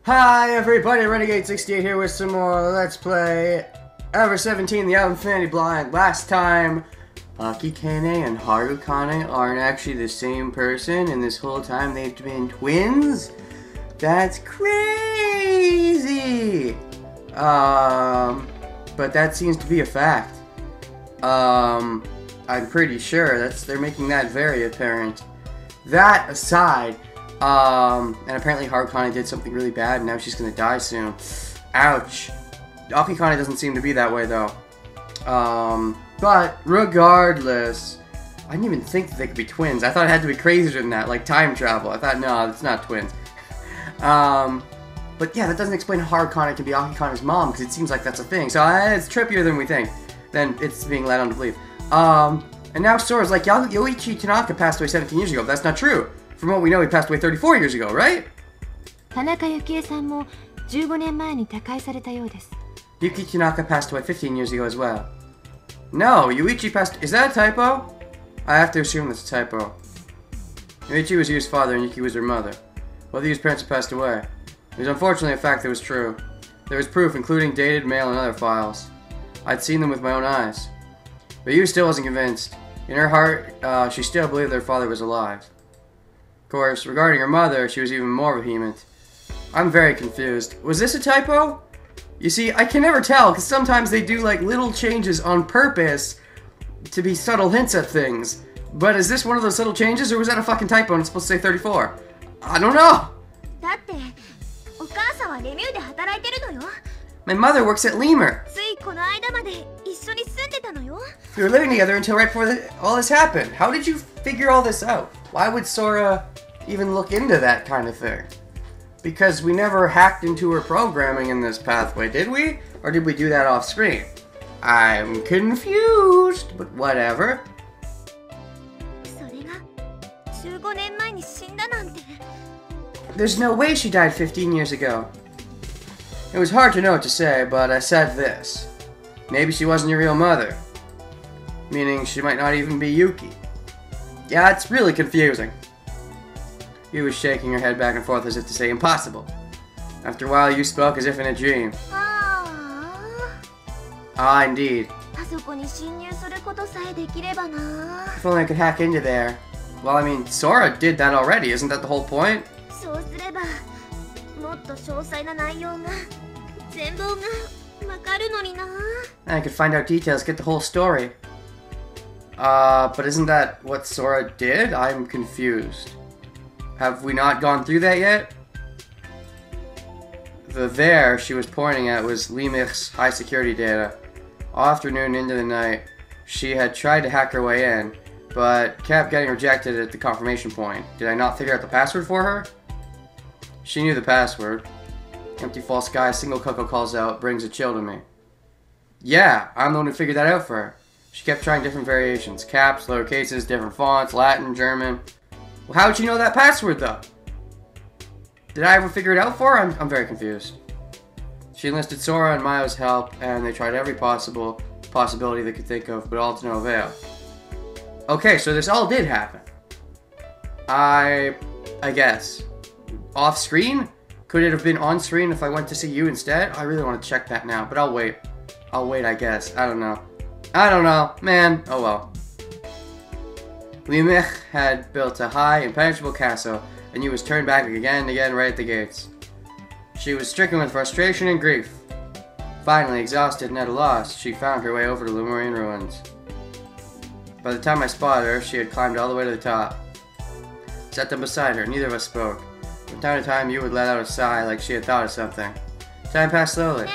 Hi everybody, Renegade68 here with some more Let's Play Ever 17, the Out Infinity Blind. Last time, Akikane and Harukane aren't actually the same person, and this whole time they've been twins? That's crazy! But that seems to be a fact. I'm pretty sure they're making that very apparent. That aside, and apparently Harukane did something really bad, and now she's gonna die soon. Ouch. Akikane doesn't seem to be that way, though. But regardless, I didn't even think that they could be twins. I thought it had to be crazier than that, like time travel. I thought, no, it's not twins. But yeah, that doesn't explain how Harukane can be Akikane's mom, because it seems like that's a thing. So it's trippier than we think, than it's being led on to believe. And now Sora's like, Yoichi Tanaka passed away 17 years ago. That's not true. From what we know, he passed away 34 years ago, right? Tanakaさんも15年前に他界されたようです。Yuki Tanaka passed away 15 years ago as well. No, Yuichi passed... Is that a typo? I have to assume that's a typo. Yuichi was Yu's father and Yuki was her mother. Both of Yu's parents had passed away. It was unfortunately a fact that was true. There was proof, including dated mail and other files. I'd seen them with my own eyes. But Yu still wasn't convinced. In her heart, she still believed their father was alive. Of course, regarding her mother, she was even more vehement. I'm very confused. Was this a typo? You see, I can never tell, because sometimes they do like little changes on purpose to be subtle hints at things. But is this one of those subtle changes, or was that a fucking typo and it's supposed to say 34? I don't know! My mother works at Lemur. We were living together until right before all this happened. How did you figure all this out? Why would Sora even look into that kind of thing? Because we never hacked into her programming in this pathway, did we? Or did we do that off screen? I'm confused, but whatever. There's no way she died 15 years ago. It was hard to know what to say, but I said this. Maybe she wasn't your real mother. Meaning she might not even be Yuki. Yeah, it's really confusing. Yu was shaking her head back and forth as if to say impossible. After a while, Yu spoke as if in a dream. Ah, indeed. If only I could hack into there. Well, I mean, Sora did that already. Isn't that the whole point? I could find out details, get the whole story. But isn't that what Sora did? I'm confused. Have we not gone through that yet? The there she was pointing at was Lemur's high security data. All afternoon into the night, she had tried to hack her way in, but kept getting rejected at the confirmation point. Did I not figure out the password for her? She knew the password. Empty false sky, single Coco calls out, brings a chill to me. Yeah, I'm the one who figured that out for her. She kept trying different variations. Caps, lower cases, different fonts, Latin, German. Well, how would you know that password, though? Did I ever figure it out for her? I'm very confused. She enlisted Sora and Mayo's help, and they tried every possibility they could think of, but all to no avail. Okay, so this all did happen. I guess. Off screen? Could it have been on screen if I went to see you instead? I really want to check that now, but I'll wait. I'll wait, I guess. I don't know. I don't know. Man, oh well. Lemur had built a high, impenetrable castle, and Yu was turned back again and again right at the gates. She was stricken with frustration and grief. Finally, exhausted and at a loss, she found her way over to Lemurian ruins. By the time I spotted her, she had climbed all the way to the top. Sat them beside her, neither of us spoke. From time to time, Yu would let out a sigh like she had thought of something. Time passed slowly.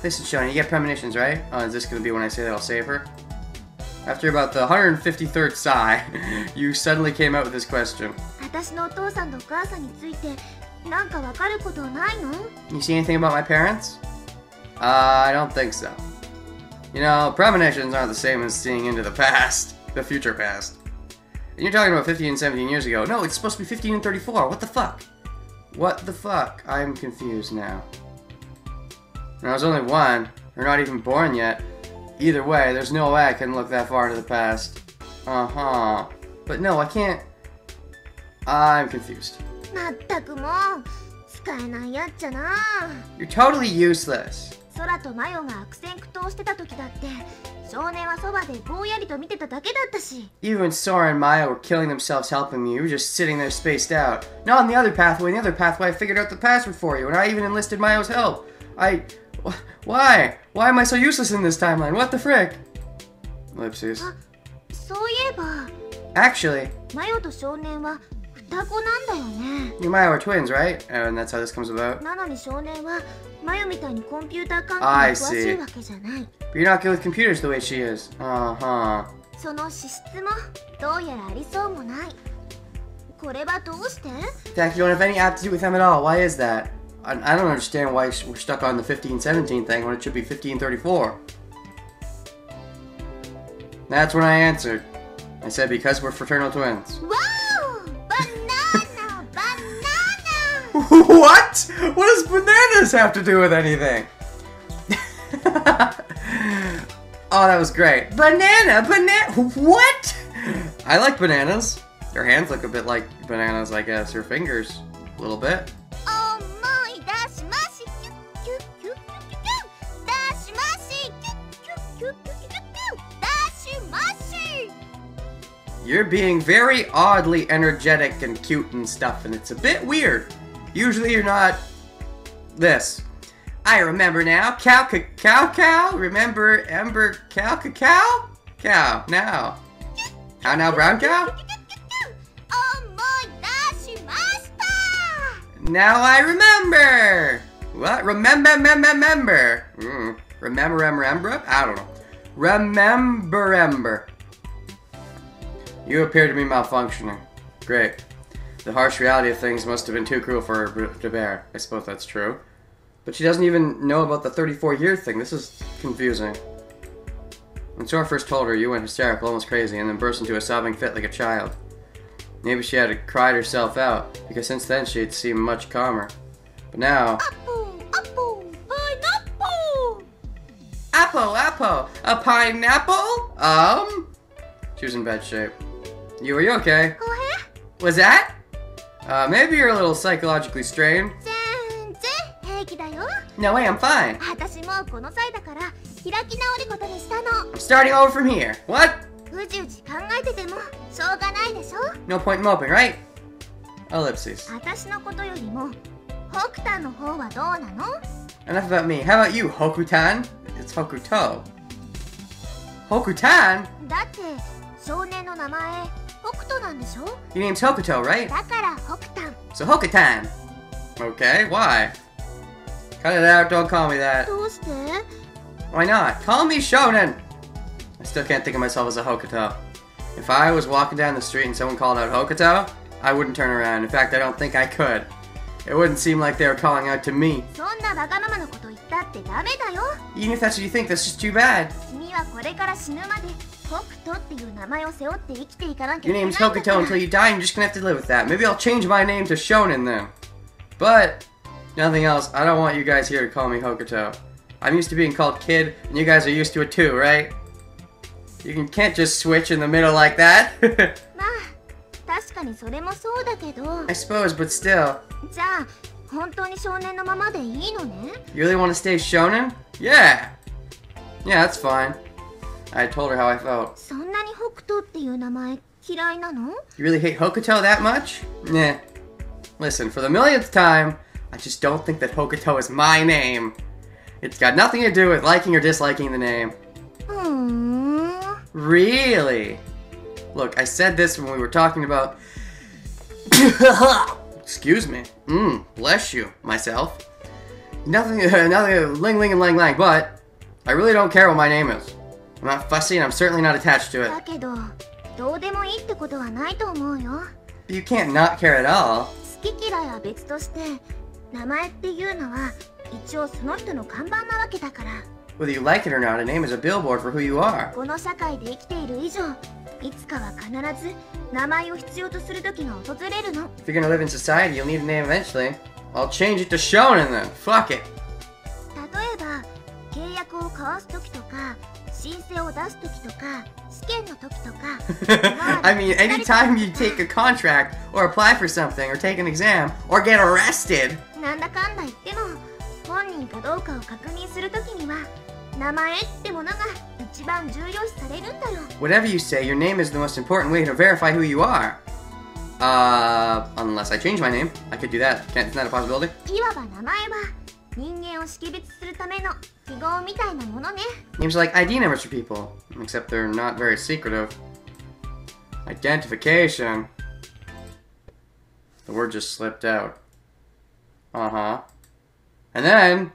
Listen, Shonen, you get premonitions, right? Oh, is this going to be when I say that I'll save her? After about the 153rd sigh, Yu suddenly came out with this question. You see anything about my parents? I don't think so. You know, premonitions aren't the same as seeing into the past. The future past. And you're talking about 15 and 17 years ago. No, it's supposed to be 15 and 34. What the fuck? What the fuck? I'm confused now. And I was only 1, or not even born yet. Either way, there's no way I can look that far into the past. Uh-huh. But no, I can't... I'm confused. まったくもう使えないやっちゃな。 You're totally useless. 空とマヨが悪戦苦闘してた時だって少年はそばでぼんやりと見てただけだったし。 Even when Sora and Maya were killing themselves helping me, you were just sitting there spaced out. Not on the other pathway. In the other pathway, I figured out the password for you, and I even enlisted Mayo's help. Why? Why am I so useless in this timeline? What the frick? Ellipses. あ、そういえば Actually, マヨと少年は双子なんだよね。 you and Maya are twins, right? And that's how this comes about. なのに少年はマヨみたいにコンピューター関係 I に詳しいわけじゃない。 But you're not good with computers the way she is. Uh-huh. その資質もどうやらありそうもない。これはどうして？ In fact, you don't have any aptitude with them at all. Why is that? I don't understand why we're stuck on the 1517 thing when it should be 1534. That's when I answered. I said because we're fraternal twins. わお！バナナ！バナナ！ What? What does bananas have to do with anything? Oh, that was great. Banana! What? I like bananas. Your hands look a bit like bananas, I guess. Your fingers, a little bit. 思い出しましキュッキュッキュッキュッキュッ出しましキュッキュッキュッキュッキュッ出しまし。 You're being very oddly energetic and cute and stuff, and it's a bit weird. Usually you're not this. I remember now. Cow. Remember Ember cow. Cow. Now. How now, brown cow? 思い出しました。 Now I remember. What? Remember. Remember? I don't know. Remember. You appear to be malfunctioning. Great. The harsh reality of things must have been too cruel for her to bear. I suppose that's true. But she doesn't even know about the 34-year thing. This is confusing. When Sora first told her, you went hysterical, almost crazy, and then burst into a sobbing fit like a child. Maybe she had cried herself out, because since then she had seemed much calmer. But now... Apple, pineapple. Apple, a pineapple? She was in bad shape. Were you okay? これ Was that? Maybe you're a little psychologically strained. 全然平気だよ。 No way, I'm fine. 私もうこの際だから開き直ることにしたの。 I'm starting over from here. What? うじうじ考えててもしょうがないでしょ。 No point in moping, right? Ellipses. 私のことよりも北斗の方はどうなの？ Enough about me. How about you, Hokutan? It's Hokuto. Hokutan? だって少年の名前北斗なんでしょ？ Your name's Hokuto, right? だから北斗。 So Hokutan. Okay, why? Cut it out, don't call me that. どうして？ Why not? Call me Shonen! I still can't think of myself as a Hokuto. If I was walking down the street and someone called out Hokuto, I wouldn't turn around. In fact, I don't think I could. It wouldn't seem like they were calling out to me. そんなバカママのこと言ったってダメだよ。 Even if that's what you think, that's just too bad. 君はこれから死ぬまで北斗っていう名前を背負って生きていかなきゃ Your いけないん name's だから。 Hokuto until you die, and you're just gonna have to live with that. Maybe I'll change my name to Shonen then. But, nothing else, I don't want you guys here to call me Hokuto. I'm used to being called Kid, and you guys are used to it too, right? Can't just switch in the middle like that. まあ確かにそれもそうだけど。 I suppose, but still. じゃあ本当に少年のままでいいのね？ You really want to stay Shonen? Yeah! Yeah, that's fine. I told her how I felt. そんなに北斗っていう名前嫌いなの？ You really hate Hokuto that much? Nah. Listen, for the millionth time, I just don't think that Hokuto is my name. It's got nothing to do with liking or disliking the name. ふーん。 Really? Look, I said this when we were talking about... Excuse me. Bless you, myself. Nothing ling ling and lang lang, but I really don't care what my name is. I'm not fussy and I'm certainly not attached to it. だけどどうでもいいってことはないと思うよ。 You can't not care at all. 好き嫌いは別として名前っていうのは一応その人の看板なわけだから。 Whether you like it or not, a name is a billboard for who you are. この社会で生きている以上いつかは必ず名前を必要とする時が訪れるの。 If you're gonna live in society, you'll need a name eventually. I'll change it to Shonen then. Fuck it. 例えば契約を交わす時とか申請を出す時とか試験の時とかI mean, anytime you take a contract or apply for something or take an exam or get arrested. なんだかんだ言っても本人かどうかを確認する時には名前ってものが一番重要視されるんだよ。 Whatever you say, your name is the most important way to verify who you are. Unless I change my name. I could do that. Isn't that a possibility? いわば名前は人間を識別するための記号みたいなものね。 Names are like ID numbers for people, except they're not very secretive. Identification. The word just slipped out. Uh-huh. And then...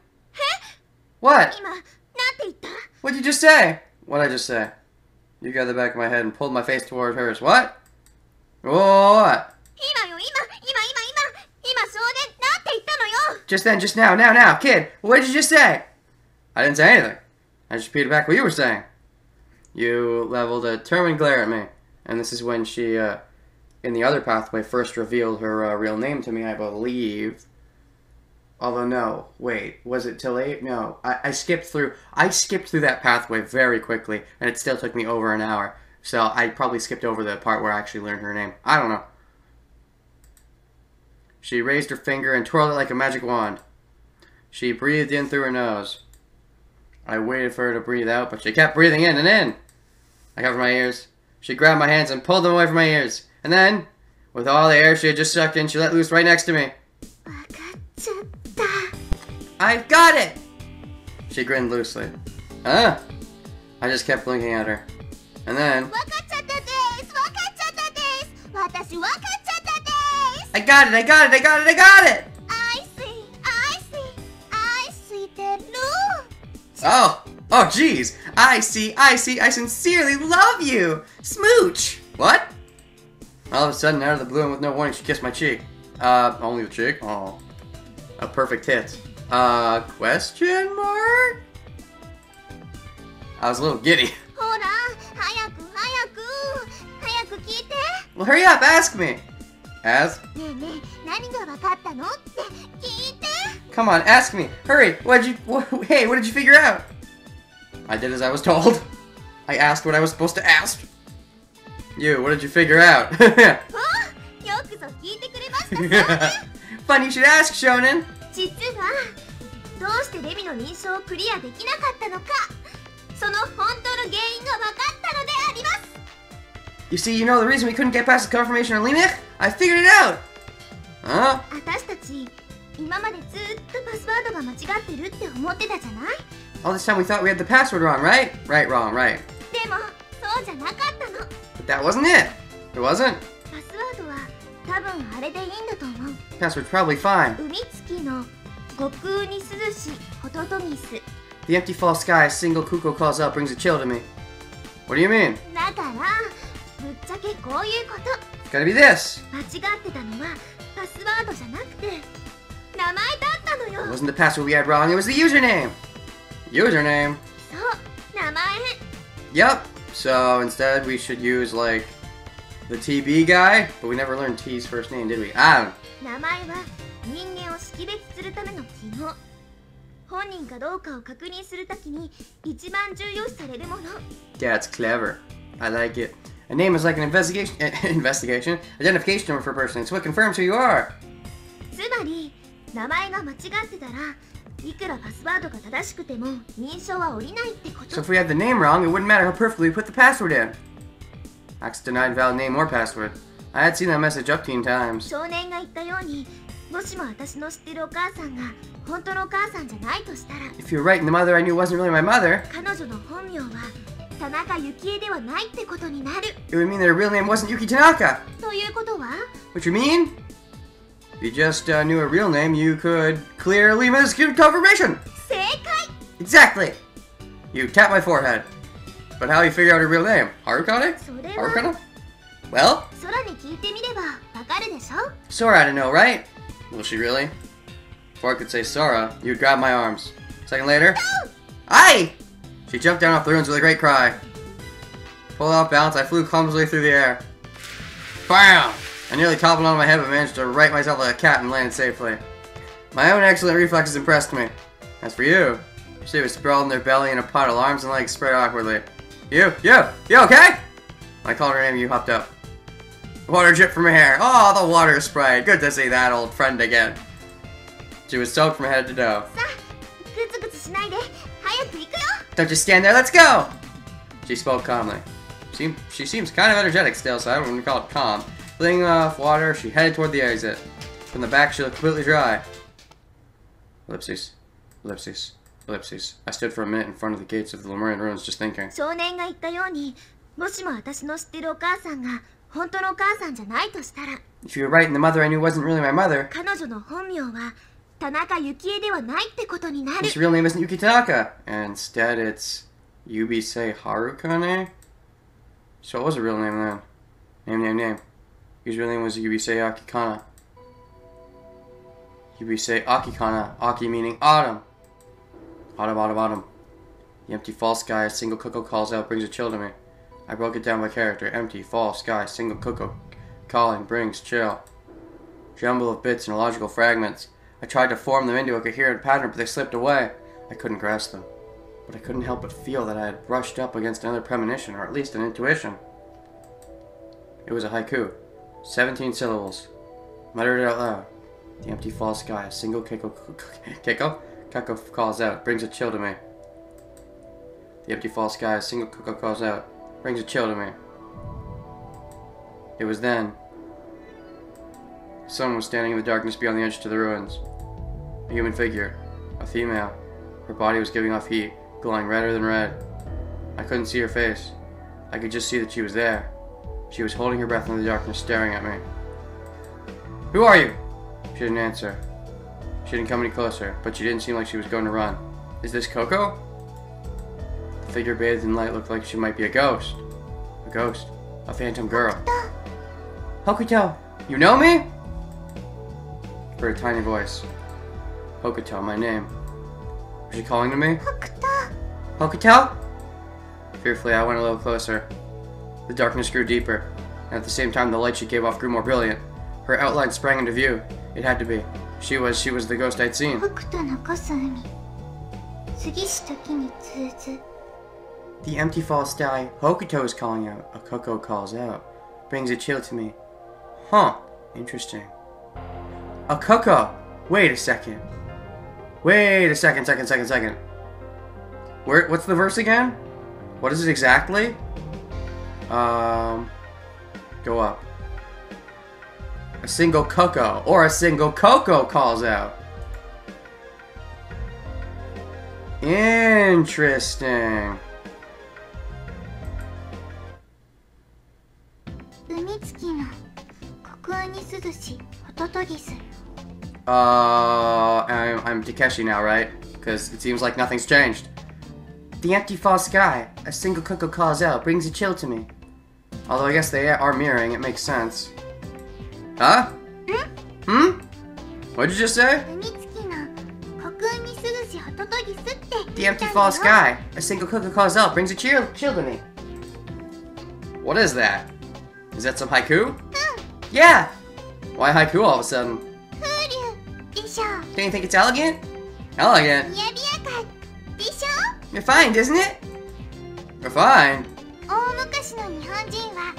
What? 今なんて言った？ What'd you just say? What'd I just say? You got the back of my head and pulled my face toward hers. What? What? 今よ今少年なんて言ったのよ。 Just then, just now, kid, what did you just say? I didn't say anything. I just repeated back what you were saying. You leveled a determined glare at me. And this is when she, in the other pathway, first revealed her real name to me, I believe. Although, no, wait, was it till 8? No, I skipped through that pathway very quickly, and it still took me over an hour. So I probably skipped over the part where I actually learned her name. I don't know. She raised her finger and twirled it like a magic wand. She breathed in through her nose. I waited for her to breathe out, but she kept breathing in and in. I covered my ears. She grabbed my hands and pulled them away from my ears. And then, with all the air she had just sucked in, she let loose right next to me. わかっちゃった。 I've got it! She grinned loosely. Huh? I just kept blinking at her. And then... わかっちゃったです。わかっちゃったです。私わかっちゃったです。 I got it! I see てる。 Oh! Oh, jeez! I see, I sincerely love you! Smooch! What? All of a sudden, out of the blue and with no warning, she kissed my cheek. Only the cheek? Oh. A perfect hit. Question mark? I was a little giddy. ほら、早く聞いて。 Well, hurry up, ask me! Ask? ねえねえ、何がわかったのって聞いて。 Come on, ask me! Hurry! What did you figure out? I did as I was told. I asked what I was supposed to ask. You, what did you figure out? お、よくぞ聞いてくれましたね。 Funny you should ask, Shonen! 実はどうしてレミの認証をクリアできなかったのか、その本当の原因が分かったのであります。 You see, you know the reason we couldn't get past the confirmation on Limich? I figured it out! Huh? 私たち今までずっとパスワードが間違ってるって思ってたじゃない？ All this time we thought we had the password wrong, right? Right, wrong, right. でもそうじゃなかったの。 But that wasn't it! It wasn't? パスワードは多分あれでいいんだと思う。 Password's probably fine. 海月の極空に涼しホトトギス。 The empty fall sky a single cuckoo calls out brings a chill to me. What do you mean? だからぶっちゃけこういうこと。 It's gotta be this! 間違ってたのはパスワードじゃなくて名前だったの It よ。 wasn't the password we had wrong, it was the username! Username? そう、名前。 Yep. So instead we should use like the TB guy, but we never learned T's first name, did we? I don't. 名前は人間を識別するための記号。本人かどうかを確認するときに一番重要視されるもの。 That's clever. I like it. A name is like an identification number for a person. It's what confirms who you are. つまり名前が間違ってたらいくらパスワードが正しくても認証は下りないってこ So と。 if we had the name wrong, it wouldn't matter how perfectly we put the password in. Access denied valid name or password. I had seen that message up 10 times. 少年が言ったように、もしも私の知ってるお母さんが本当のお母さんじゃないとしたら、 If you're right and the mother I knew wasn't really my mother, 彼女の本名は田中幸恵ではないってことになる。 it would mean that her real name wasn't Yuki Tanaka. ということは What you mean? If you just knew her real name, you could clear Lima's confirmation. 正解。 Exactly. You tap my forehead. But how do you figure out her real name? Harukane? それは Harukane? Well, 空に聞いてみればわかるでしょ。 Sora had to know, right? Will she really? Before I could say Sora, you'd grab my arms. A second later, Aye! She jumped down off the ruins with a great cry. Pulled off balance, I flew clumsily through the air. Bam! I nearly toppled on my head but managed to right myself like a cat and landed safely. My own excellent reflexes impressed me. As for you, She was sprawled in their belly in a puddle, arms and legs spread awkwardly. You okay? I called her name, you hopped up. Water dripped from her hair. Oh, the water sprayed. Good to see that old friend again. She was soaked from head to toe. さあ、グツグツしないで早く行くよ。 Don't just stand there, let's go! She spoke calmly. She seems kind of energetic still, so I don't want to call it calm. Flinging off water, she headed toward the exit. From the back, she looked completely dry. Ellipses. Ellipses. Ellipses. I stood for a minute in front of the gates of the Lemurian ruins, just thinking. 少年が言ったように、もしも私の知ってるお母さんが本当のお母さんじゃないとしたら、 If you were right and the mother I knew wasn't really my mother, 彼女の本名は田中幸恵ではないってことになる。 his real name isn't Yuki Tanaka. And instead, it's Yubisei Harukane? So what was her real name then? Name. His real name was Yubisei Akikana. Yubisei Akikana. Aki meaning autumn. Autumn. The empty false sky, a single cuckoo calls out, brings a chill to me. I broke it down by character. Empty, false sky, single cuckoo calling, brings chill. Jumble of bits and illogical fragments. I tried to form them into a coherent pattern, but they slipped away. I couldn't grasp them. But I couldn't help but feel that I had brushed up against another premonition, or at least an intuition. It was a haiku. 17 syllables. Muttered it out loud. The empty false sky, a single cuckoo calls out, brings a chill to me. The empty false sky, a single cuckoo calls out, brings a chill to me. It was then. Someone was standing in the darkness beyond the edge to the ruins. A human figure. A female. Her body was giving off heat, glowing redder than red. I couldn't see her face. I could just see that she was there. She was holding her breath in the darkness, staring at me. Who are you? She didn't answer. She didn't come any closer, but she didn't seem like she was going to run. Is this Coco? The figure bathed in light looked like she might be a ghost. A ghost. A phantom girl. Hokuto, you know me? Heard a tiny voice. Hokuto, my name. Was she calling to me? 北斗。 Hokuto? Fearfully, I went a little closer. The darkness grew deeper, and at the same time the light she gave off grew more brilliant. Her outline sprang into view. It had to be. She was the ghost I'd seen. 北斗のこす海。過ぎし時に通ず。 The empty false sky, Hokuto is calling out. A cuckoo calls out. Brings a chill to me. Huh. Interesting. A cuckoo! Wait a second. Second. What's the verse again? What is it exactly? Go up. A single cuckoo or a single cocoa calls out. Interesting. 海月の黒雲に涼しホトトギする。 I'm Takeshi now, right? Because it seems like nothing's changed. The empty false sky, a single cuckoo calls out, brings a chill to me. Although I guess they are mirroring, it makes sense. Huh? What'd you just say? 海月の黒雲に涼しホトトギすって。 The empty false sky, a single cuckoo calls out, brings a chill to me. What is that? Is that some haiku? Yeah! Why haiku all of a sudden? 風流でしょ。 Don't you think it's elegant? Elegant? 雅やかでしょ。 Refined, isn't it? Refined? 大昔の日本人は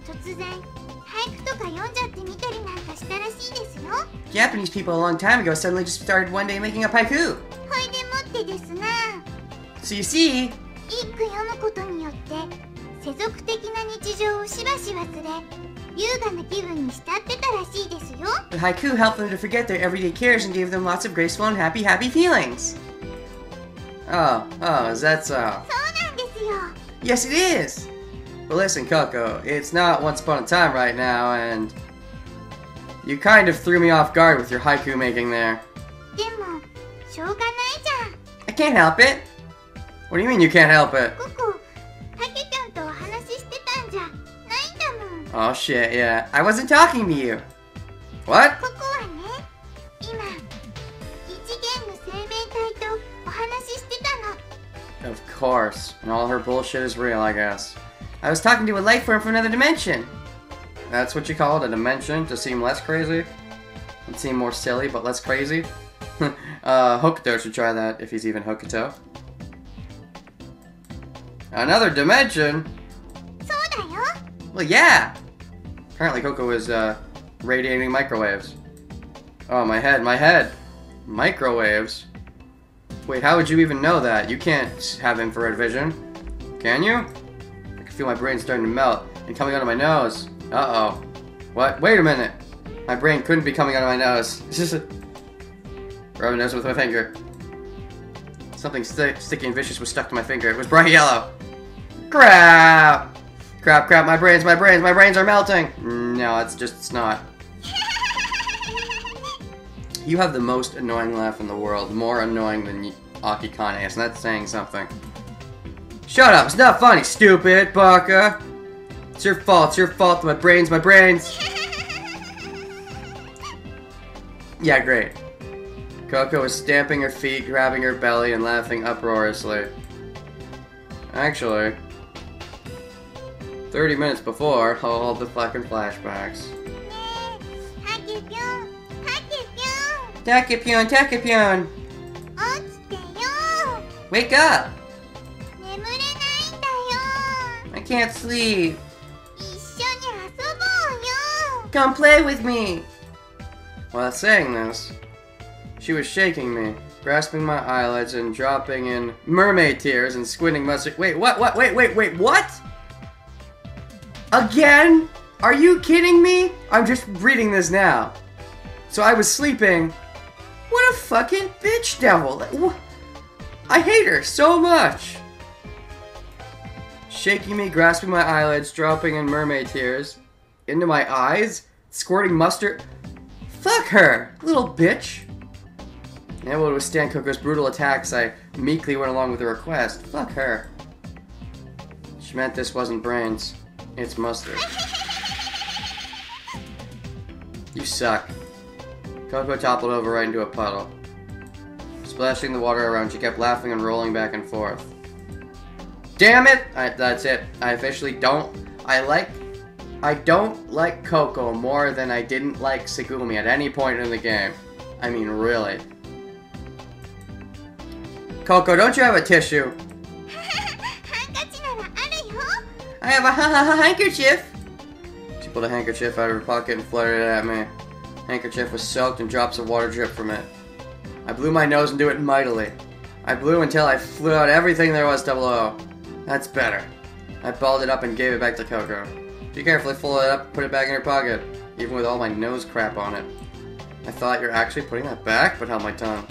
突然俳句とか読んじゃってみたりなんかしたらしいですよ。 Japanese people a long time ago suddenly just started one day making up haiku. ほいでもってですな。 So you see, 一句読むことによって世俗的な日常をしばし忘れ優雅な気分に浸ってたらしいですよ。 the haiku helped them to forget their everyday cares and gave them lots of graceful and happy feelings. Oh, is that so? そうなんですよ。 Yes, it is! Well, listen, Coco, it's not once upon a time right now, and you kind of threw me off guard with your haiku making there. でもしょうがないじゃん。 I can't help it. What do you mean you can't help it? ここハケちゃんとお話ししてたんじゃないんだもん。 Oh shit, yeah. I wasn't talking to you. What? ここはね、今異次元の生命体とお話ししてたの。 Of course. And all her bullshit is real, I guess. I was talking to a life form from another dimension. That's what you call it, a dimension, to seem less crazy? And seem more silly, but less crazy? Hokuto should try that, if he's even Hokuto. Another dimension? そうだよ Well, yeah! Apparently Coco is, radiating microwaves. Oh, my head, my head! Microwaves? Wait, how would you even know that? You can't have infrared vision. Can you? I can feel my brain starting to melt and coming out of my nose. Uh-oh. What? Wait a minute! My brain couldn't be coming out of my nose. Rubbing nose with my finger. Something sticky and vicious was stuck to my finger. It was bright yellow. Crap! Crap, crap, my brains are melting! No, it's not. You have the most annoying laugh in the world. More annoying than Akikane's, and that's saying something. Shut up! It's not funny, stupid baka! It's your fault, my brains! Yeah, great. Coco was stamping her feet, grabbing her belly, and laughing uproariously. Actually, 30 minutes before, all the fucking flashbacks. タケピョン Takepyon! 起きてよ Wake up! 眠れないんだよ I can't sleep. 一緒に遊ぼうよ Come play with me! While saying this, she was shaking me, grasping my eyelids and dropping in mermaid tears and squinting mustard. Wait, what? Wait, what? Again? Are you kidding me? I'm just reading this now. So I was sleeping. What a fucking bitch devil. I hate her so much. Shaking me, grasping my eyelids, dropping in mermaid tears into my eyes, squirting mustard. Fuck her, little bitch. Unable to withstand Coco's brutal attacks, I meekly went along with the request. Fuck her. She meant this wasn't brains. It's mustard. You suck. Coco toppled over right into a puddle. Splashing the water around, she kept laughing and rolling back and forth. Damn it! That's it. I officially don't... I don't like Coco more than I didn't like Segumi at any point in the game. I mean, really. Coco, don't you have a tissue? ハンカチならあるよ I have a handkerchief! She pulled a handkerchief out of her pocket and fluttered it at me. The handkerchief was soaked and drops of water dripped from it. I blew my nose into it mightily. I blew until I flew out everything there was to blow. That's better. I balled it up and gave it back to Coco. She carefully folded it up and put it back in her pocket, even with all my nose crap on it. I thought you're actually putting that back, but held my tongue.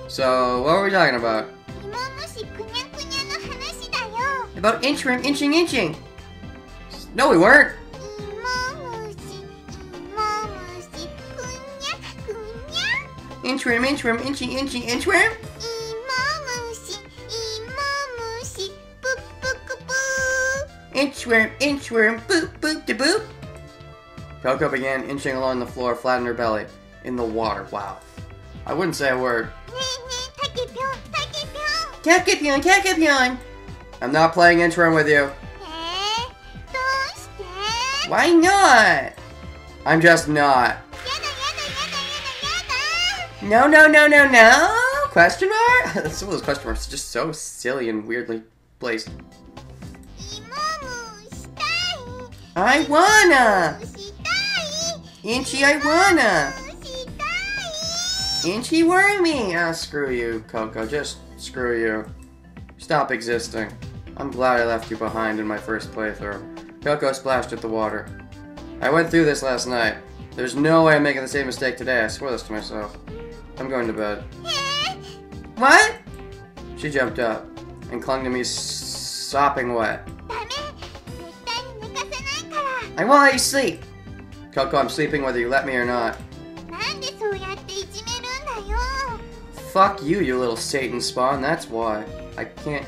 So, what were we talking about? 芋虫くにゃくにゃの話だよ About inching. No, we weren't. 芋虫くにゃくにゃ Inchworm, inching. 芋虫ぷっぷくぷ Inchworm, boop, de boop. Coco began inching along the floor, flat on her belly, in the water. Wow. I wouldn't say a word. ねえねえタケピョン Takepyon. I'm not playing Inchworm with you. どうして Why not? I'm just not. やだ No. Question mark? Some of those question marks are just so silly and weirdly placed. 芋虫したい I wanna. したい Inchy, I wanna. したい Inchy wormy. Ah, screw you, Coco. Just screw you. Stop existing. I'm glad I left you behind in my first playthrough. Coco splashed at the water. I went through this last night. There's no way I'm making the same mistake today. I swear this to myself. I'm going to bed. What? She jumped up and clung to me, sopping wet. ダメ絶対に寝かせないから I won't let you sleep. Coco, I'm sleeping whether you let me or not. なんでそうやっていじめるんだよ Fuck you, you little Satan spawn. That's why. I can't.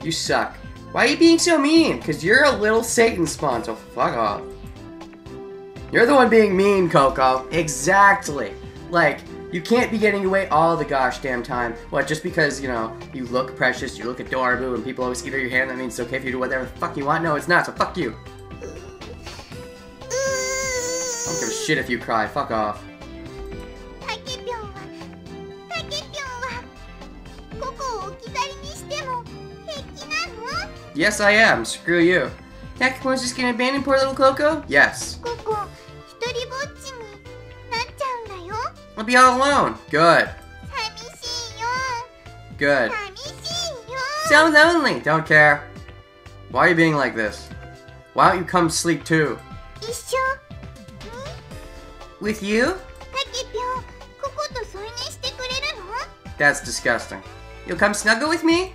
You suck. Why are you being so mean? Because you're a little Satan spawn, so fuck off. You're the one being mean, Coco. Exactly. Like, you can't be getting away all the gosh damn time. What, just because, you know, you look precious, you look adorable, and people always give you your hand, that means it's okay if you do whatever the fuck you want? No, it's not, so fuck you. I don't give a shit if you cry. Fuck off. タケピョンはココを置き去りにしても平気なの Yes, I am. Screw you. Takapo's just gonna abandon poor little Coco? Yes. ココ、一人ぼっちになっちゃうんだよ。 I'll be all alone. Good. 寂しいよ。 Good. 寂しいよ。 So lonely. Don't care. Why are you being like this? Why don't you come sleep too? 一緒。 With you? タケピョン、ココと添い寝してくれるの？ That's disgusting. You'll come snuggle with me?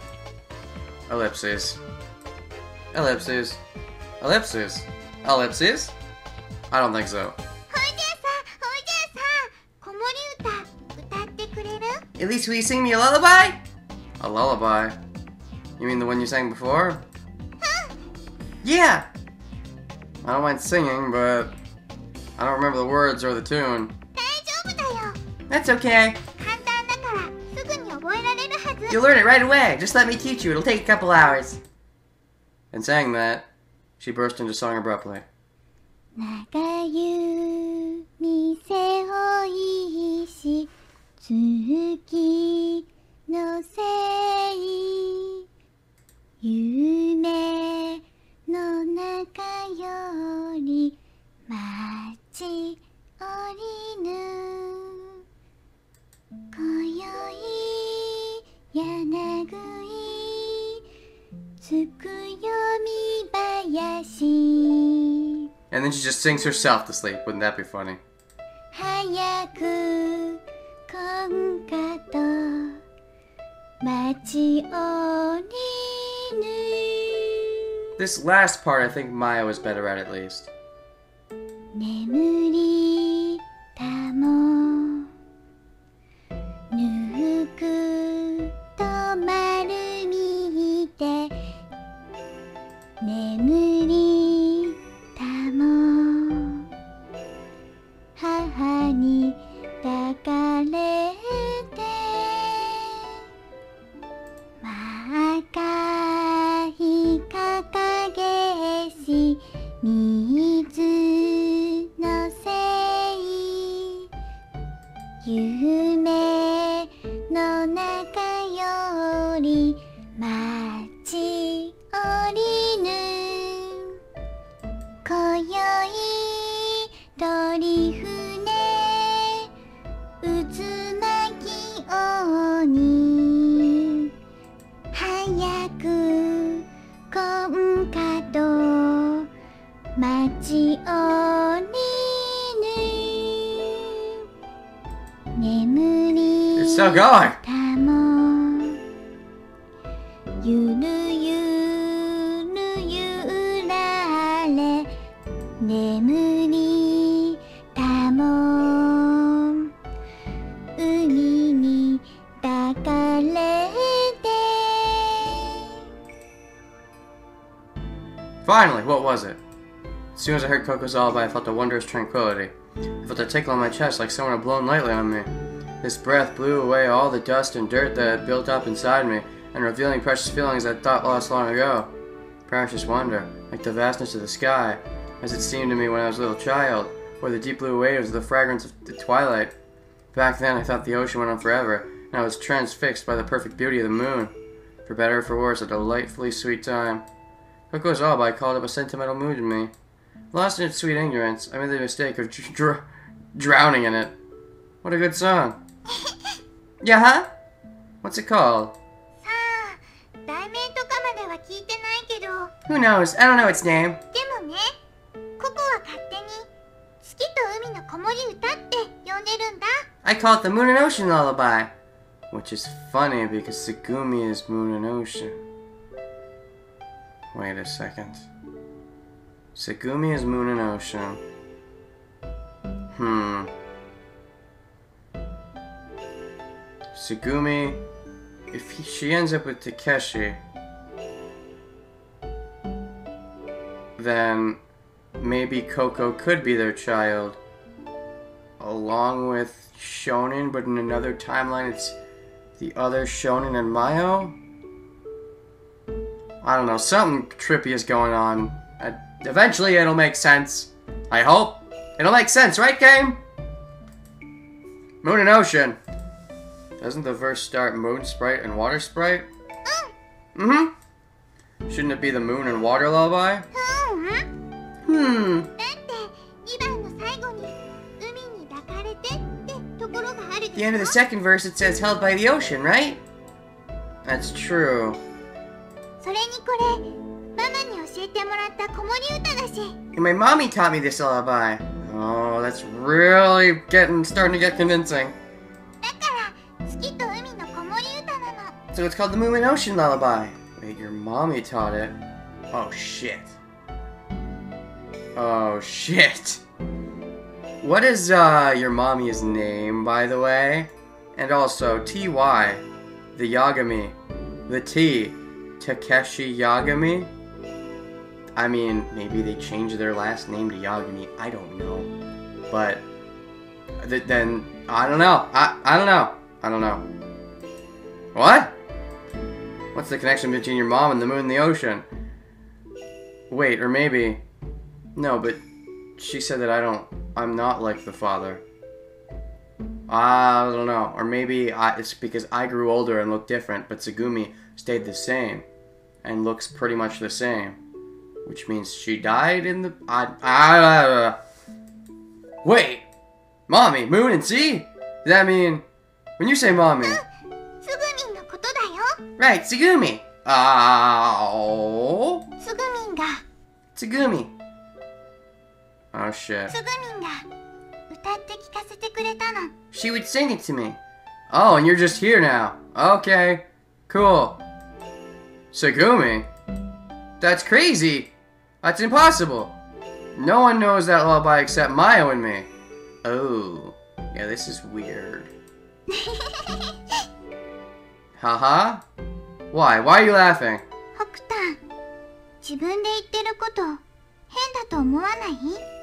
Ellipses. Ellipses. Ellipses. Ellipses? I don't think so. ほいじゃさ、子守歌歌ってくれる？ At least will you sing me a lullaby? A lullaby? You mean the one you sang before? Yeah! I don't mind singing, but I don't remember the words or the tune. 大丈夫だよ。 That's okay. 簡単だからすぐに覚えられるはず。 You'll learn it right away. Just let me teach you. It'll take a couple hours. And saying that, she burst into song abruptly. 長湯店をいし月のせい夢の中より待ち降りぬ今宵柳つくよみ林 And then she just sings herself to sleep. Wouldn't that be funny? 早く今夏と待ち降りぬ This last part, I think Maya was better at least. 眠りたもぬくと丸みて眠りたも母に抱かれて赤い掲げし水のせい夢の中より待ち降りぬ今宵鳥船渦巻き鬼早く今夏と待ち降りぬ眠り It's still going! たもゆるゆるゆられ眠りたも海に抱かれて Finally, what was it? As soon as I heard Coco's lullaby, I felt a wondrous tranquility. I felt a tickle on my chest like someone had blown lightly on me. This breath blew away all the dust and dirt that had built up inside me, and revealing precious feelings I'd thought lost long ago. Precious wonder, like the vastness of the sky, as it seemed to me when I was a little child, or the deep blue waves of the fragrance of the twilight. Back then I thought the ocean went on forever, and I was transfixed by the perfect beauty of the moon. For better or for worse, a delightfully sweet time. Coco's lullaby called up a sentimental mood in me. Lost in its sweet ignorance, I made the mistake of drowning in it. What a good song. Yeah, huh? What's it called? さあ題名とかまでは聞いてないけど Who knows? I don't know its name. でもねココは勝手に月と海の子守歌って呼んでるんだ I call it the Moon and Ocean Lullaby. Which is funny because Segumi is Moon and Ocean. Wait a second. Segumi is Moon and Ocean. Segumi, if she ends up with Takeshi, then maybe Coco could be their child, along with Shonen, but in another timeline it's the other Shonen and Mayo? I don't know, something trippy is going on. Eventually it'll make sense. I hope. It'll make sense, right, game? Moon and Ocean. Doesn't the verse start Moon Sprite and Water Sprite? Mm-hmm. Shouldn't it be the moon and water lullaby? うん Hmm. だって2番の最後に海に抱かれてってところがある At で the end of the しょ second verse, it says held by the ocean, right? That's true. それにこれママに教えてもらった子守歌だし And my mommy taught me this lullaby. Oh, that's really starting to get convincing. だから月と海の子守歌なの So it's called the Moon and Ocean Lullaby. Wait, your mommy taught it. Oh shit. Oh shit. What is your mommy's name, by the way? And also T.Y. the Yagami. The T. Takeshi Yagami? I mean, maybe they changed their last name to Yagami. I don't know. But then I don't know. I don't know. I don't know. What? What's the connection between your mom and the moon and the ocean? Wait, or maybe... No, but she said that I'm not like the father. I don't know. Or maybe it's because I grew older and looked different, but Tsugumi stayed the same. And looks pretty much the same. Which means she died in the... Wait! Mommy, moon and sea? Does that mean... When you say mommy... すぐみんのことだよ Right, Tsugumi! Oh... すぐみんが Tsugumi. Oh shit. すぐみんが歌って聞かせてくれたの She would sing it to me. Oh, and you're just here now. Okay. Cool. Tsugumi? That's crazy. That's impossible. No one knows that lullaby except Mayo and me. Oh. Yeah, this is weird. Haha? Why? Why are you laughing? 北端自分で言ってること変だと思わない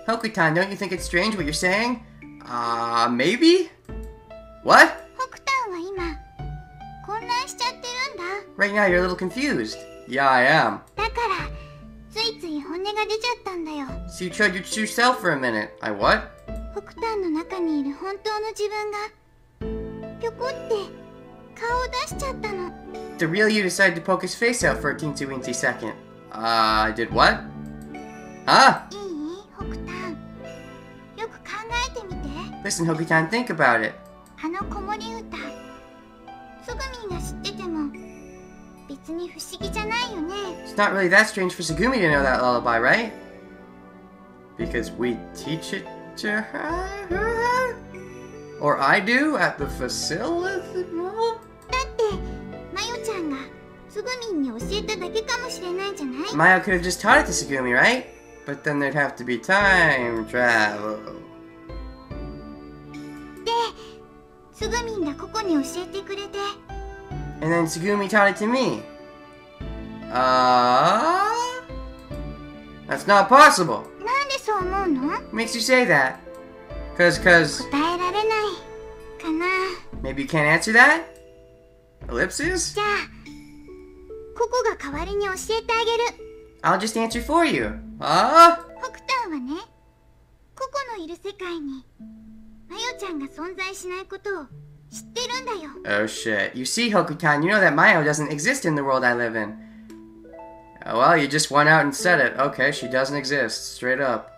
Hokutan, don't you think it's strange what you're saying? Maybe? What? 北端は今混乱しちゃってるんだ Right now you're a little confused. Yeah, I am. だからついつい本音が出ちゃったんだよ So you showed your true self for a minute. I what? 北端の中にいる本当の自分がぴょこって顔を出しちゃったの The real you decided to poke his face out for a teensy weensy second. Did what? Huh? いい北端よく考えてみて Listen, Hokutan, think about it. あの子守歌すぐみんが知ってても別に不思議じゃないよね It's not really that strange for Tsugumi to know that lullaby, right? Because we teach it to her? Or I do at the facility? だってマヨちゃんがすぐみんに教えただけかもしれないじゃない Mayo could have just taught it to Tsugumi, right? But then there'd have to be time travel. ですぐみんがここに教えてくれて And then Tsugumi taught it to me. That's not possible. なんでそう思うの Makes you say that? Cause 答えられないかな maybe you can't answer that? Ellipses? じゃあここが代わりに教えてあげる I'll just answer for you. 北端はねここのいる世界にマヨちゃんが存在しないことを知ってるんだよ Oh shit. You see, Hokutan, you know that Mayo doesn't exist in the world I live in. Well, you just went out and said it. Okay, she doesn't exist. Straight up.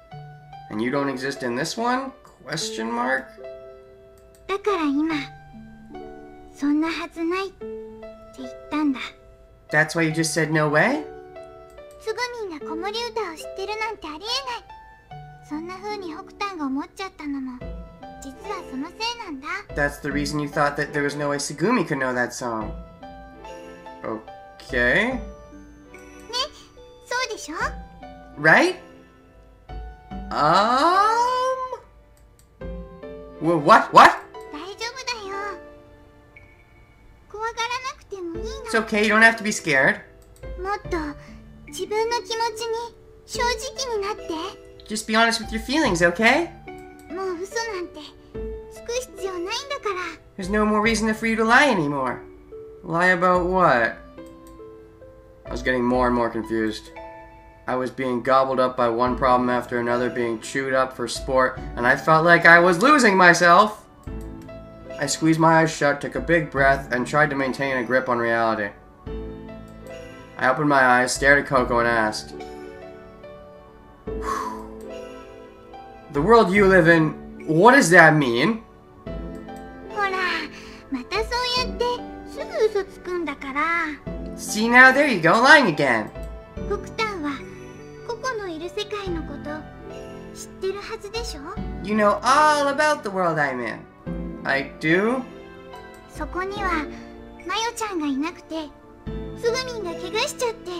And you don't exist in this one? Question mark? だから今そんなはずないって言ったんだ That's why you just said no way? すぐみんが子守歌を知ってるなんてありえないそんな風に北端が思っちゃったのも実はそのせいなんだ That's the reason you thought that there was no way Tsugumi could know that song. Okay. そうでしょ Right? What? 大丈夫だよ怖がらなくてもいい It's okay, you don't have to be scared. のもっと自分の気持ちに正直になって Just be honest with your feelings, okay? もう嘘なんてつく必要ないんだから There's no more reason for you to lie anymore. Lie about what? I was getting more and more confused. I was being gobbled up by one problem after another, being chewed up for sport, and I felt like I was losing myself. I squeezed my eyes shut, took a big breath, and tried to maintain a grip on reality. I opened my eyes, stared at Coco, and asked, "The world you live in, what does that mean?" ほら、またそうやってすぐ嘘つくんだから。 See now, there you go, lying again. ホクタンはココのいる世界のこと知ってるはずでしょ？ You know all about the world I'm in. I do? そこにはマヨちゃんがいなくてつぐみんが怪我しちゃって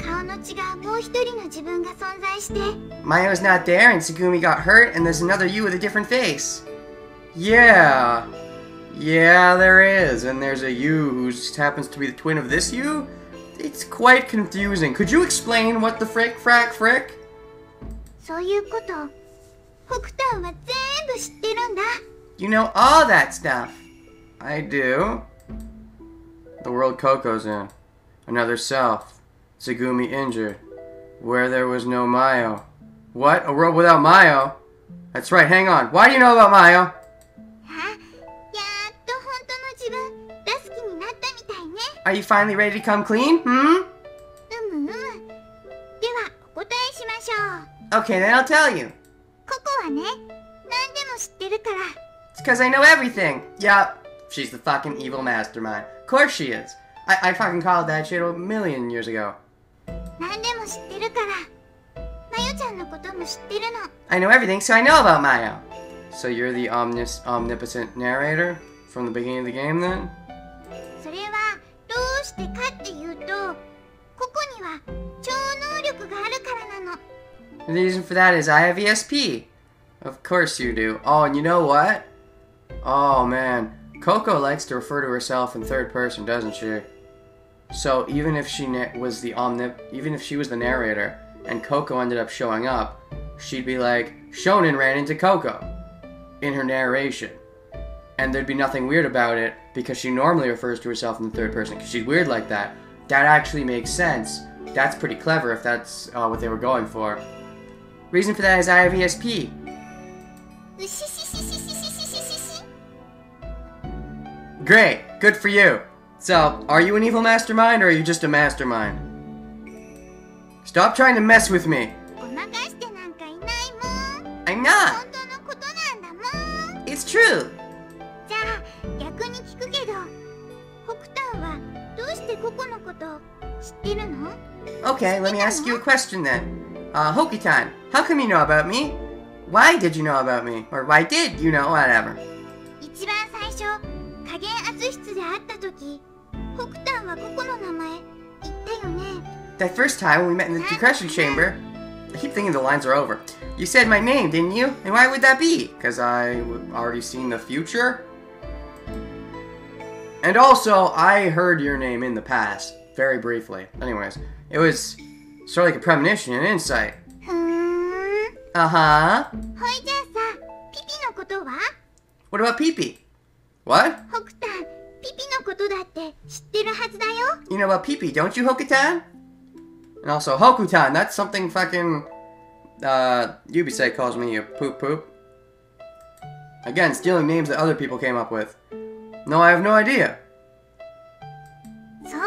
顔の違うもう一人の自分が存在して Mayo's not there and Tsugumi got hurt and there's another you with a different face. Yeah. Yeah, there is. And there's a you who happens to be the twin of this you? It's quite confusing. Could you explain what the frick, frack, frick? そういうことホクタンは全部知ってるんだ You know all that stuff. I do. The world Coco's in. Another self. Tsugumi injured. Where there was no Mayo. What? A world without Mayo? That's right, hang on. Why do you know about Mayo? あ、やっと本当の自分出す気になったみたいね Are you finally ready to come clean? Hmm? うむうむではお答えしましょう Okay, then I'll tell you. ココはね何でも知ってるから It's because I know everything. Yup. She's the fucking evil mastermind. Of course she is. I fucking called that shit a million years ago. 何でも知ってるからマヨちゃんのことも知ってるの I know everything, so I know about Mayo. So you're the omnipotent narrator from the beginning of the game, then? それはどうしてかっていうとココには超能力があるからなの The reason for that is I have ESP. Of course you do. Oh, and you know what? Oh, man. Coco likes to refer to herself in third person, doesn't she? So even if she was even if she was the narrator and Coco ended up showing up, she'd be like, Shonen ran into Coco in her narration. And there'd be nothing weird about it because she normally refers to herself in the third person because she's weird like that. That actually makes sense. That's pretty clever if that's what they were going for. Reason for that is I have ESP. うししししししししし Great, good for you. So, are you an evil mastermind or are you just a mastermind? Stop trying to mess with me. ごまかしてなんかいないもん I'm not. 本当のことなんだもん It's true. じゃあ逆に聞くけどホクタンはどうしてココのこと知ってるの Okay, let me ask you a question then. Hokitan, how come you know about me? Why did you know about me? Or why did you know? Whatever. 一番最初影圧室で会った時ホクタンはココの名前言ったよね That first time when we met in the decression chamber, I keep thinking the lines are over. You said my name, didn't you? And why would that be? Because I already seen the future? And also, I heard your name in the past, very briefly. Anyways, it was sort of like a premonition, an insight. ふーん Uh-huh. ほいじゃあさピピのことは What about Pee-Pee? What? ホクタンピピのことだって知ってるはずだよ You know about Pee-Pee, don't you, Hokutan? And also, Hokutan, that's something fucking, Yubisei calls me a poop-poop. Again, stealing names that other people came up with. No, I have no idea. そう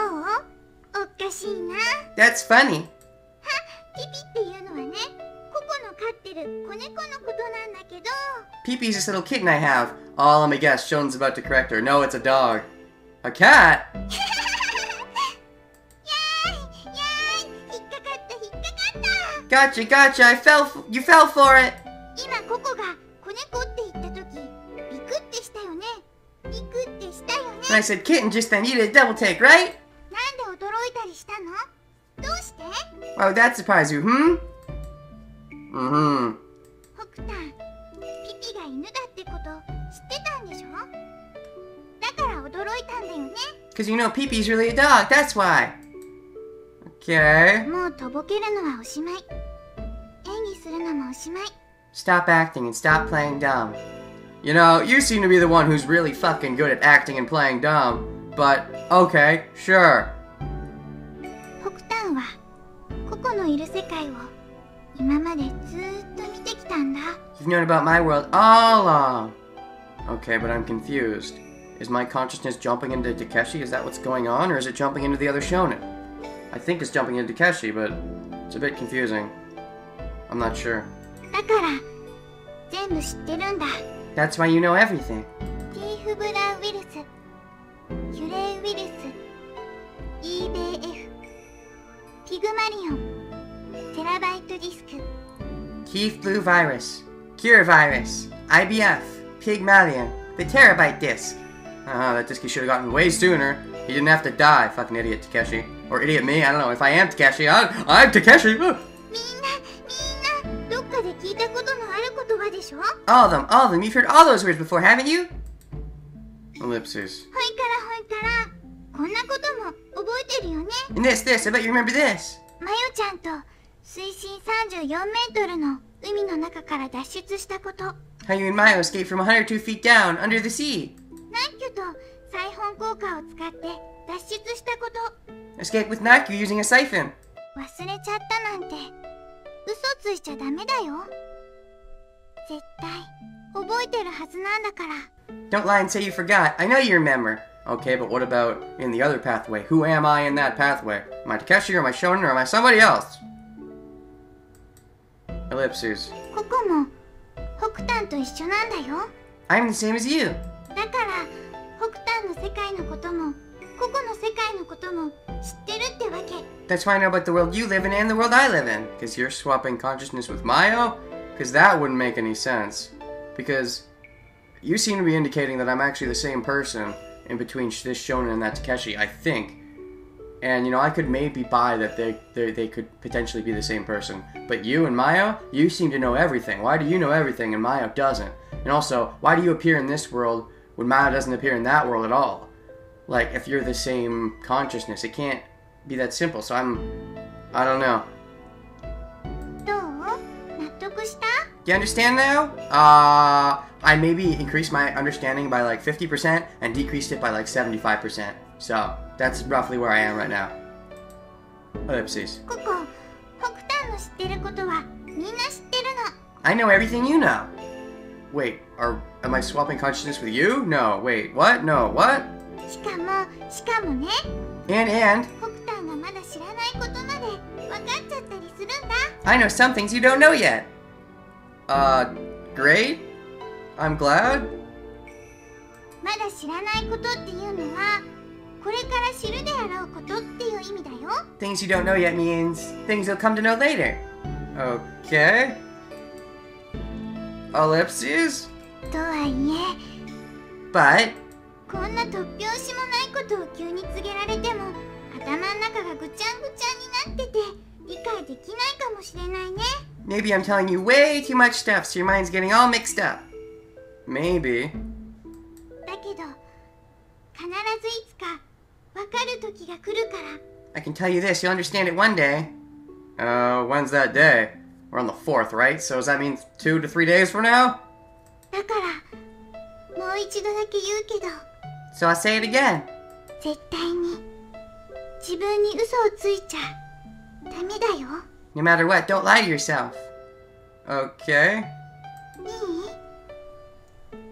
おかしいな That's funny. ピピっていうのはねココの飼ってる子猫のことなんだけど Pee-Pee's this little kitten I have. Oh, let me guess, Shon's about to correct her. No, it's a dog. A cat? やーいやーい引っかかった引っかかった Gotcha, gotcha, you fell for it. 今ココが子猫って言った時ビクってしたよねビクってしたよね And I said kitten just then, you did a double take, right? なんで驚いたりしたのどうして Why would that surprise you, hmm? Mm-hmm. ホクタンピピが犬だってこと知ってたんでしょだから驚いたんだよね Because you know Pee-Pee's really a dog, that's why. Okay. もうとぼけるのはおしまい演技するのもおしまい Stop acting and stop playing dumb. You know, you seem to be the one who's really fucking good at acting and playing dumb. But, okay, sure. ホクタンはココのいる世界を今までずーっと見てきたんだ You've known about my world all along. Okay, but I'm confused. Is my consciousness jumping into Takeshi? Is that what's going on? Or is it jumping into the other shonen? I think is jumping into Takeshi, but it's a bit confusing. I'm not sure. だから全部知ってるんだ。 That's why you know everything. ティーフブラウイルス、ユレイウイルス、EBF、ピグマリオン、テラバイトディスク。 Keith Blue Virus, Cure Virus, IBF, Pygmalion, the Terabyte Disc. That disc he should have gotten way sooner. He didn't have to die, fucking idiot Takeshi. Or idiot me, I don't know. If I am Takeshi, I'm Takeshi! みんなどっかで聞いたことのある言葉でしょ。 All of them, you've heard all those words before, haven't you? Ellipses. ほいからこんなことも覚えてるよね。 And this, I bet you remember this. マヨちゃんと水深34メートルの海の中から脱出したこと。 How you and Mayo escaped from 102 feet down, under the sea. ナッキュとサイフォン効果を使って脱出したこと。 Escape with Naku using a siphon. 忘れちゃったなんて嘘ついちゃダメだよ。絶対覚えてるはずなんだから。 Don't lie and say you forgot. I know you remember. Okay, but what about in the other pathway? Who am I in that pathway? Am I Takeshi or am I Shonen or am I somebody else? Ellipses. ここも北端と一緒なんだよ。 I'm the same as you. だから北端の世界のこともここの世界のことも知ってるってわけ。 That's why I know about the world you live in and the world I live in. Because you're swapping consciousness with Mayo? Because that wouldn't make any sense. Because you seem to be indicating that I'm actually the same person in between this Shonen and that Takeshi, I think. And, you know, I could maybe buy that they could potentially be the same person. But you and Mayo, you seem to know everything. Why do you know everything and Mayo doesn't? And also, why do you appear in this world when Mayo doesn't appear in that world at all? Like, if you're the same consciousness, it can't be that simple. So I don't know. どう？納得した？ Do you understand now? I maybe increased my understanding by like 50% and decreased it by like 75%. So, that's roughly where I am right now. Ellipses. ここ北端の知ってることはみんな知ってるの。 I know everything you know. Wait, am I swapping consciousness with you? No, wait, what? No, what? しかもね、 And, 北端がまだ知らないことまで分かっちゃったりするんだ。 I know some things you don't know yet. Great. I'm glad. まだ知らないことっていうのはこれから知るであろうことっていう意味だよ。 Things you don't know yet means things you'll come to know later. Okay. Ellipses? とはいえ But, こんな突拍子もないことを急に告げられても頭の中がぐちゃんぐちゃんになってて理解できないかもしれないね。 maybe I'm telling you way too much stuff so your mind's getting all mixed up. Maybe. だけど必ずいつか分かる時が来るから。 I can tell you this, you'll understand it one day. When's that day? We're on the 4th, right? So does that mean 2 to 3 days from now? だからもう一度だけ言うけど So I'll say it again. 絶対に自分に嘘をついちゃダメだよ。 No matter what, don't lie to yourself. Okay. いい？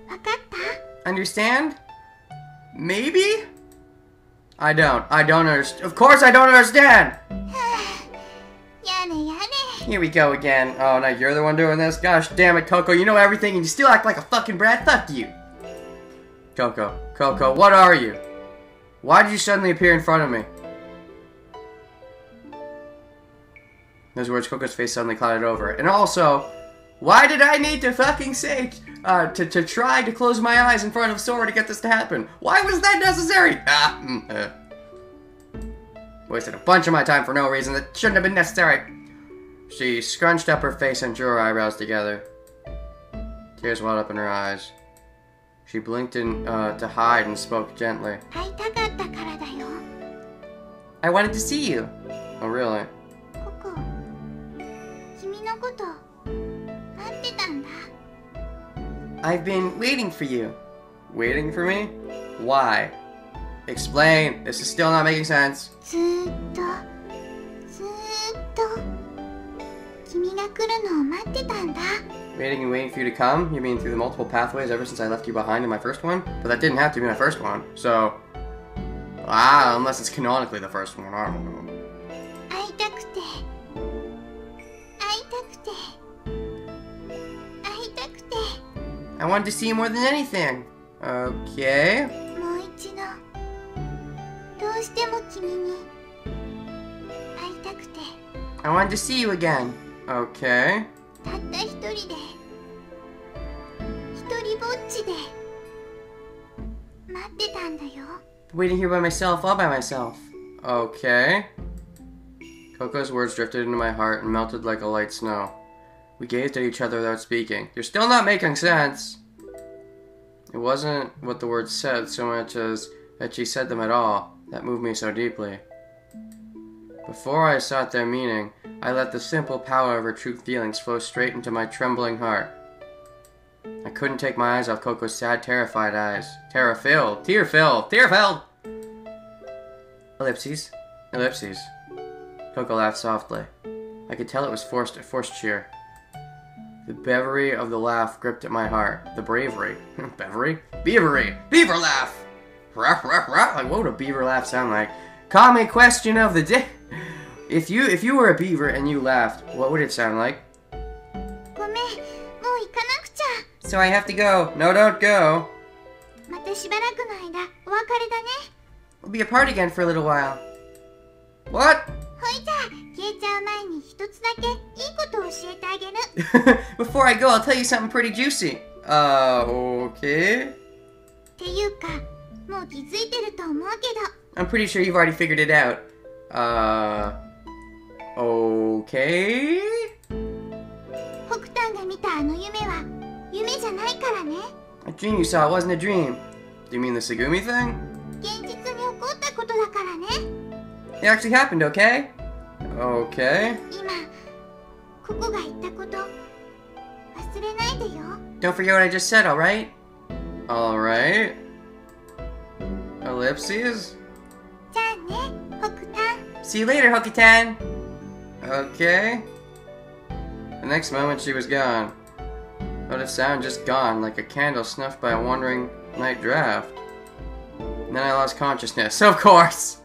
分かった？ Understand? Maybe? I don't understand. Of course I don't understand! やれやれ。 Here we go again. Oh, now you're the one doing this? Gosh damn it, Coco. You know everything and you still act like a fucking brat? Fuck you. Coco, what are you? Why did you suddenly appear in front of me? Those words, Coco's face suddenly clouded over. And also, why did I need to fucking say, to try to close my eyes in front of Sora to get this to happen? Why was that necessary? Wasted a bunch of my time for no reason that shouldn't have been necessary. She scrunched up her face and drew her eyebrows together. Tears welled up in her eyes. She blinked to hide and spoke gently. 会いたかったからだよ。 I wanted to see you. Oh, really? ここ君のこと待ってたんだ。 I've been waiting for you. Waiting for me? Why? Explain. This is still not making sense. ずーっと君が来るのを待ってたんだ。 Waiting and waiting for you to come? You mean through the multiple pathways ever since I left you behind in my first one? But that didn't have to be my first one, so... unless it's canonically the first one, I don't know. たくて会いたくて会いたくて I wanted to see you more than anything. Okay. もう一度どうしても君に会いたくて I wanted to see you again. Okay. たった一人で一人ぼっちで待ってたんだよ Waiting here by myself, all by myself. Okay. Coco's words drifted into my heart and melted like a light snow. We gazed at each other without speaking. You're still not making sense. It wasn't what the words said so much as that she said them at all that moved me so deeply. Before I sought their meaning, I let the simple power of her true feelings flow straight into my trembling heart. I couldn't take my eyes off Coco's sad, terrified eyes. Tear-filled. Ellipses. Ellipses. Coco laughed softly. I could tell it was forced cheer. The beverage of the laugh gripped at my heart. The bravery. Beverage? Beavery! Beaver laugh! Ruff, ruff, ruff. Like, what would a beaver laugh sound like? Common question of the day. If you were a beaver and you laughed, what would it sound like? ごめん、もう行かなくちゃ So I have to go. No, don't go. またしばらくの間お別れだね We'll be apart again for a little while. What? ほいじゃ消えちゃう前に一つだけいいことを教えてあげる Before I go, I'll tell you something pretty juicy. Okay. っていうかもう気づいてると思うけど I'm pretty sure you've already figured it out. Okay. 北端が見たあの夢は夢じゃないからね A dream you saw wasn't a dream. Do you mean the Segumi thing? 現実に起こったことだからね It actually happened, okay? Okay. 今ここが言ったこと忘れないでよ Don't forget what I just said, alright? Alright. Ellipses? じゃあね北端 See you later, Hokitan! Okay. The next moment she was gone. But a sound just gone, like a candle snuffed by a wandering night draft. And then I lost consciousness, of course!